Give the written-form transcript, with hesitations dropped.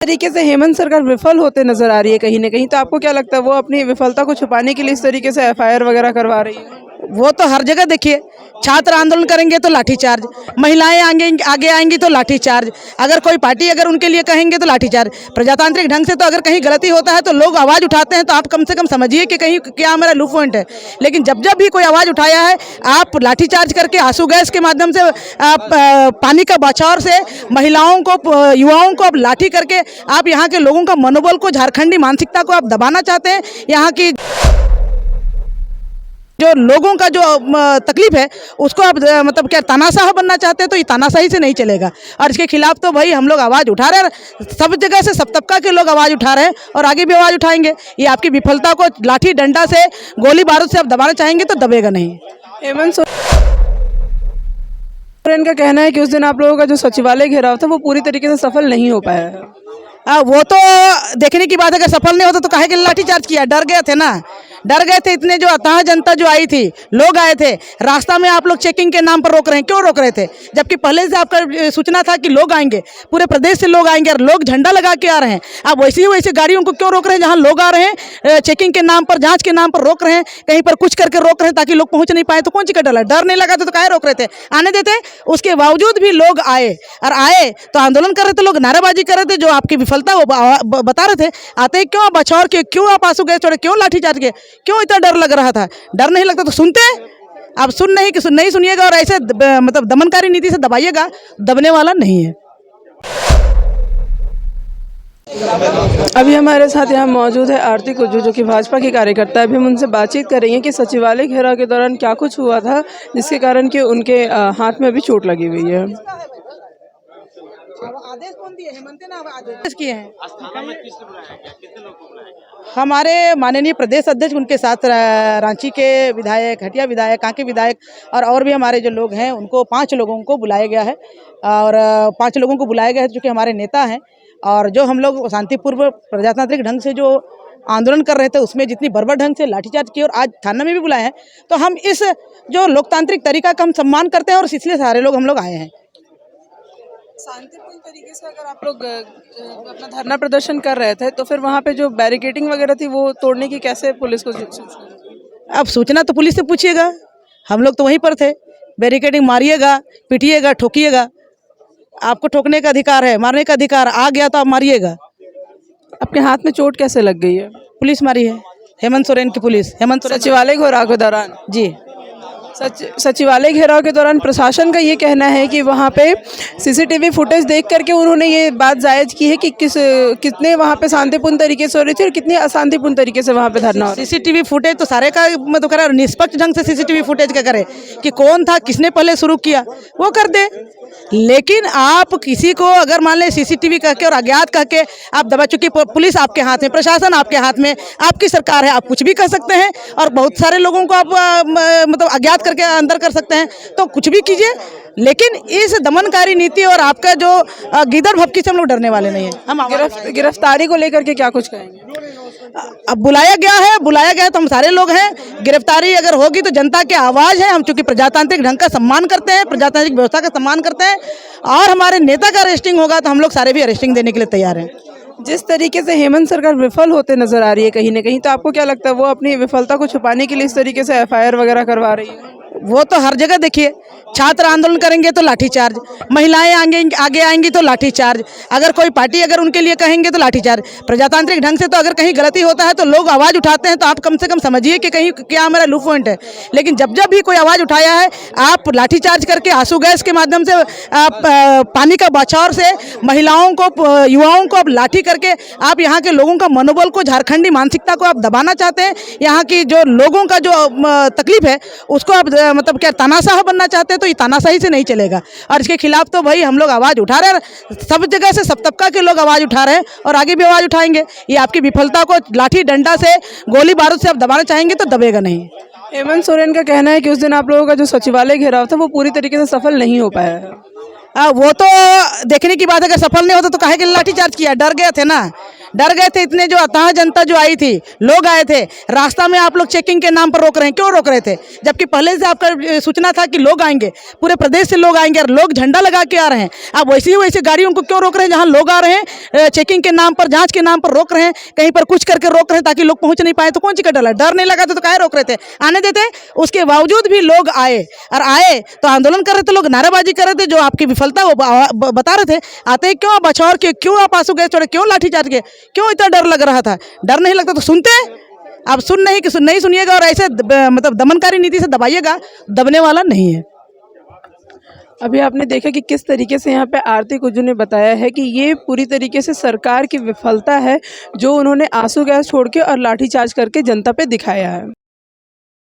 तरीके से हेमंत सरकार विफल होते नजर आ रही है कहीं ना कहीं, तो आपको क्या लगता है वो अपनी विफलता को छुपाने के लिए इस तरीके से एफआईआर वगैरह करवा रही है? वो तो हर जगह देखिए, छात्र आंदोलन करेंगे तो लाठीचार्ज, महिलाएं आगे आएंगी तो लाठीचार्ज, अगर कोई पार्टी अगर उनके लिए कहेंगे तो लाठीचार्ज। प्रजातांत्रिक ढंग से तो अगर कहीं गलती होता है तो लोग आवाज़ उठाते हैं, तो आप कम से कम समझिए कि कहीं क्या हमारा लू पॉइंट है। लेकिन जब जब भी कोई आवाज़ उठाया है, आप लाठीचार्ज करके, आंसू गैस के माध्यम से, पानी का बौछार से महिलाओं को, युवाओं को आप लाठी करके आप यहाँ के लोगों का मनोबल को, झारखंडी मानसिकता को आप दबाना चाहते हैं। यहाँ की जो लोगों का जो तकलीफ है उसको आप मतलब क्या तानाशाह बनना चाहते हैं, तो ये तानाशाही से नहीं चलेगा। और इसके खिलाफ तो भाई हम लोग आवाज़ उठा रहे हैं, सब जगह से, सब तबका के लोग आवाज़ उठा रहे हैं और आगे भी आवाज़ उठाएंगे। ये आपकी विफलता को लाठी डंडा से, गोली बारूद से आप दबाना चाहेंगे तो दबेगा नहीं। हेमंत सोरेन का कहना है कि उस दिन आप लोगों का जो सचिवालय घेराव था वो पूरी तरीके से सफल नहीं हो पाया है। वो तो देखने की बात है, अगर सफल नहीं होता तो काहे के लिए लाठीचार्ज किया? डर गए थे ना, डर गए थे। इतने जो अताह जनता जो आई थी, लोग आए थे, रास्ता में आप लोग चेकिंग के नाम पर रोक रहे हैं। क्यों रोक रहे थे? जबकि पहले से आपका सूचना था कि लोग आएंगे, पूरे प्रदेश से लोग आएंगे और लोग झंडा लगा के आ रहे हैं। आप वैसी ही वैसी गाड़ियों को क्यों रोक रहे हैं जहां लोग आ रहे हैं? चेकिंग के नाम पर, जांच के नाम पर रोक रहे हैं, कहीं पर कुछ करके रोक रहे हैं ताकि लोग पहुंच नहीं पाए। तो कौन सी का डर नहीं लगा था तो काहे रोक रहे थे? आने देते। उसके बावजूद भी लोग आए, और आए तो आंदोलन कर रहे थे, लोग नारेबाजी कर रहे थे, जो आपकी विफलता वो बता रहे थे। आते ही क्यों बछौर के, क्यों आप आंसू गैस छोड़े, क्यों लाठीचार्ज के, क्यों इतना डर लग रहा था? डर नहीं लगता तो सुनते। आप नहीं सुनिएगा और ऐसे मतलब दमनकारी नीति से दबाइएगा, दबने वाला नहीं है। अभी हमारे साथ यहाँ मौजूद है आरती कुज्जू, जो कि भाजपा की कार्यकर्ता है। अभी हम उनसे बातचीत कर रही हैं कि सचिवालय घेराव के दौरान क्या कुछ हुआ था जिसके कारण कि उनके हाथ में भी चोट लगी हुई है। आदेश कौन दिए? हेमंत ने आदेश किए हैं। हमारे माननीय प्रदेश अध्यक्ष, उनके साथ रांची के विधायक, हटिया विधायक, कांके विधायक और भी हमारे जो लोग हैं, उनको 5 लोगों को बुलाया गया है। और 5 लोगों को बुलाया गया है जो कि हमारे नेता हैं। और जो हम लोग शांतिपूर्व प्रजातांत्रिक ढंग से जो आंदोलन कर रहे थे, उसमें जितनी बर्बर ढंग से लाठीचार्ज की और आज थाना में भी बुलाए हैं, तो हम इस जो लोकतांत्रिक तरीका का हम सम्मान करते हैं और इसलिए सारे लोग हम लोग आए हैं। शांतिपूर्ण तरीके से अगर आप लोग अपना धरना प्रदर्शन कर रहे थे तो फिर वहाँ पे जो बैरिकेडिंग वगैरह थी वो तोड़ने की कैसे पुलिस को सूचना? अब सूचना तो पुलिस से पूछिएगा, हम लोग तो वहीं पर थे। बैरिकेडिंग मारिएगा, पिटिएगा, ठोकिएगा, आपको ठोकने का अधिकार है, मारने का अधिकार। आ गया तो आप मारिएगा। आपके हाथ में चोट कैसे लग गई है? पुलिस मारी है, हेमंत सोरेन की पुलिस। हेमंत सोरेन सचिवालय घेराव के दौरान? जी, सचिवालय घेराव के दौरान प्रशासन का ये कहना है कि वहाँ पे सीसीटीवी फुटेज देख करके उन्होंने ये बात जायज़ की है कि कितने वहाँ पे शांतिपूर्ण तरीके से हो रही थी और कितने अशांतिपूर्ण तरीके से वहाँ पे धरना हो रहा है। सीसीटीवी फुटेज तो सारे का मैं तो कह रहा हूँ, निष्पक्ष ढंग से सीसीटीवी फुटेज का करे कि कौन था, किसने पहले शुरू किया, वो कर दे। लेकिन आप किसी को अगर मान लें सीसीटीवी कह के और अज्ञात कह के आप दबा, चुकी पुलिस आपके हाथ में, प्रशासन आपके हाथ में, आपकी सरकार है, आप कुछ भी कर सकते हैं और बहुत सारे लोगों को आप मतलब अज्ञात करके अंदर कर सकते हैं, तो कुछ भी कीजिए। लेकिन इस दमनकारी नीति और आपका जो गिदड़ भपकी से हम लोग डरने वाले नहीं है। हम गिरफ्तारी को लेकर के क्या कुछ कहेंगे? अब बुलाया गया है तो हम सारे लोग हैं। गिरफ्तारी अगर होगी तो जनता की आवाज़ है। हम चूंकि प्रजातांत्रिक ढंग का सम्मान करते हैं, प्रजातांत्रिक व्यवस्था का सम्मान करते हैं, और हमारे नेता का अरेस्टिंग होगा तो हम लोग सारे भी अरेस्टिंग देने के लिए तैयार हैं। जिस तरीके से हेमंत सरकार विफल होते नजर आ रही है कहीं ना कहीं, तो आपको क्या लगता है वो अपनी विफलता को छुपाने के लिए इस तरीके से एफआईआर वगैरह करवा रही है? वो तो हर जगह देखिए, छात्र आंदोलन करेंगे तो लाठीचार्ज, महिलाएं आगे आएंगी तो लाठीचार्ज, अगर कोई पार्टी अगर उनके लिए कहेंगे तो लाठीचार्ज। प्रजातांत्रिक ढंग से तो अगर कहीं गलती होता है तो लोग आवाज़ उठाते हैं, तो आप कम से कम समझिए कि कहीं क्या हमारा लू पॉइंट है। लेकिन जब जब भी कोई आवाज़ उठाया है, आप लाठीचार्ज करके, आंसू गैस के माध्यम से, पानी का बौछार से महिलाओं को, युवाओं को आप लाठी करके आप यहाँ के लोगों का मनोबल को, झारखंडी मानसिकता को आप दबाना चाहते हैं। यहाँ की जो लोगों का जो तकलीफ है उसको आप मतलब क्या तानाशाह बनना चाहते हैं, तो ये तानाशाही से नहीं चलेगा। और इसके खिलाफ तो भाई हम लोग आवाज़ उठा रहे हैं, सब जगह से, सब तबका के लोग आवाज़ उठा रहे हैं और आगे भी आवाज़ उठाएंगे। ये आपकी विफलता को लाठी डंडा से, गोली बारूद से आप दबाना चाहेंगे तो दबेगा नहीं। हेमंत सोरेन का कहना है कि उस दिन आप लोगों का जो सचिवालय घेराव था वो पूरी तरीके से सफल नहीं हो पाया है। वो तो देखने की बात है, अगर सफल नहीं होता तो काहे के लिए लाठीचार्ज किया? डर गए थे ना, डर गए थे इतने, जो अथाह जनता जो आई थी, लोग आए थे, रास्ता में आप लोग चेकिंग के नाम पर रोक रहे हैं, क्यों रोक रहे थे? जबकि पहले से आपका सूचना था कि लोग आएंगे, पूरे प्रदेश से लोग आएंगे और लोग झंडा लगा के आ रहे हैं। आप वैसी वैसे गाड़ियों को क्यों रोक रहे हैं जहां लोग आ रहे हैं? चेकिंग के नाम पर, जांच के नाम पर रोक रहे हैं, कहीं पर कुछ करके रोक रहे हैं ताकि लोग पहुंच नहीं पाए। तो कौन सी का डर नहीं लगा तो काहे रोक रहे थे? आने देते। उसके बावजूद भी लोग आए, और आए तो आंदोलन कर रहे थे, लोग नारेबाजी कर रहे थे, जो आपकी विफलता वो बता रहे थे। आते ही क्यों बछौर के, क्यों आप आंसू गैस छोड़े, क्यों लाठीचार्ज किए, क्यों इतना डर लग रहा था? डर नहीं लगता तो सुनते। आप नहीं सुनिएगा और ऐसे मतलब दमनकारी नीति से दबाइएगा, दबने वाला नहीं है। अभी आपने देखा कि किस तरीके से यहाँ पे आरती कुज्जू ने बताया है कि ये पूरी तरीके से सरकार की विफलता है, जो उन्होंने आंसू गैस छोड़ के और लाठीचार्ज करके जनता पे दिखाया है।